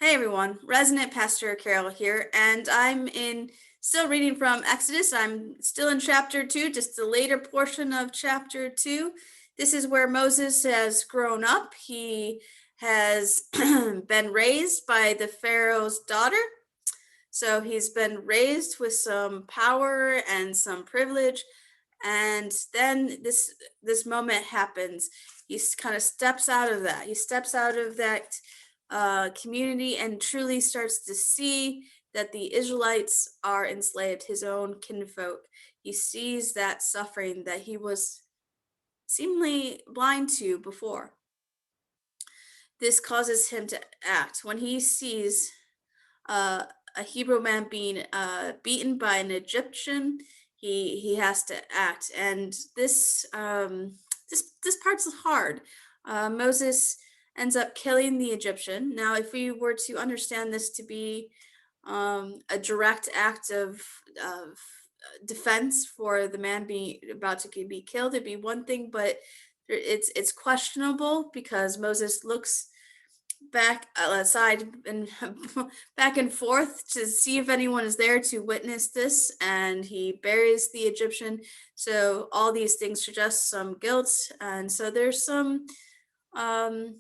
Hey everyone, Resonant Pastor Carol here, and still reading from Exodus. I'm still in chapter 2, just the later portion of chapter 2. This is where Moses has grown up. He has been raised by the Pharaoh's daughter. So he's been raised with some power and some privilege, and then this moment happens. He kind of steps out of that. He steps out of that community and truly starts to see that the Israelites are enslaved, his own kinfolk. He sees that suffering that he was seemingly blind to before. This causes him to act. When he sees uh, a Hebrew man being beaten by an Egyptian, he has to act, and this part's hard. Moses ends up killing the Egyptian. Now, if we were to understand this to be a direct act of defense for the man being about to be killed, it'd be one thing, but it's questionable because Moses looks back aside and back and forth to see if anyone is there to witness this, and he buries the Egyptian. So all these things suggest some guilt, and so there's some um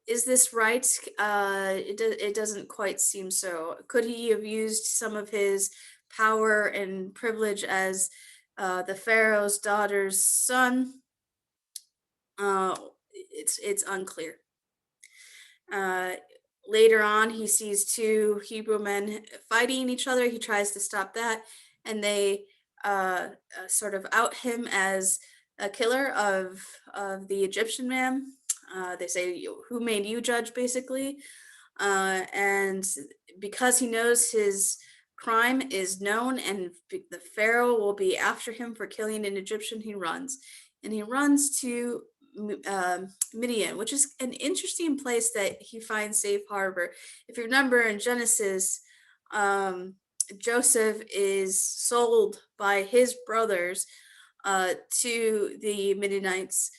is this right? It doesn't quite seem so. Could he have used some of his power and privilege as the Pharaoh's daughter's son? uh it's unclear. Uh, Later on, he sees two Hebrew men fighting each other. He tries to stop that, and they sort of out him as a killer of the Egyptian man. They say, "Who made you judge?" Basically, and because he knows his crime is known and the Pharaoh will be after him for killing an Egyptian, he runs, and he runs to Midian, which is an interesting place that he finds safe harbor. If you remember in Genesis, um, Joseph is sold by his brothers to the Midianites.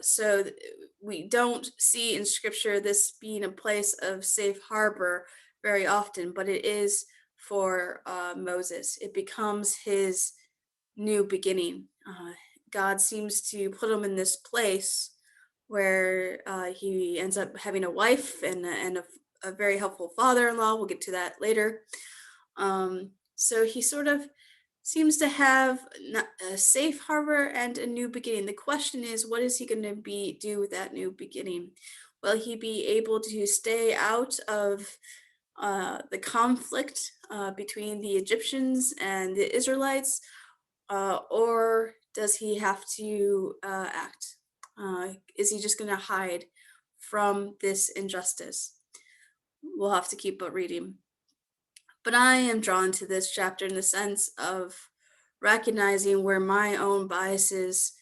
So we don't see in scripture this being a place of safe harbor very often, but it is for Moses. It becomes his new beginning. God seems to put him in this place where he ends up having a wife and a very helpful father-in-law. We'll get to that later. So he sort of seems to have a safe harbor and a new beginning. The question is, what is he going to do with that new beginning? Will he be able to stay out of the conflict between the Egyptians and the Israelites, or does he have to act? Is he just going to hide from this injustice? We'll have to keep reading. But I am drawn to this chapter in the sense of recognizing where my own biases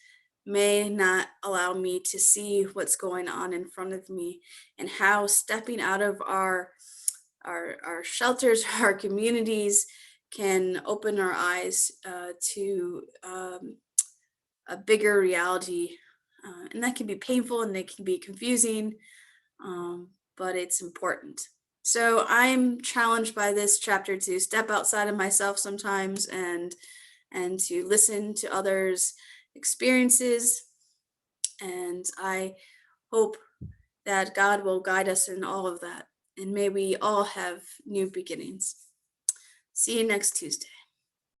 may not allow me to see what's going on in front of me, and how stepping out of our shelters, our communities, can open our eyes to a bigger reality. And that can be painful and it can be confusing, but it's important. So I'm challenged by this chapter to step outside of myself sometimes and to listen to others' experiences. And I hope that God will guide us in all of that. And may we all have new beginnings. See you next Tuesday.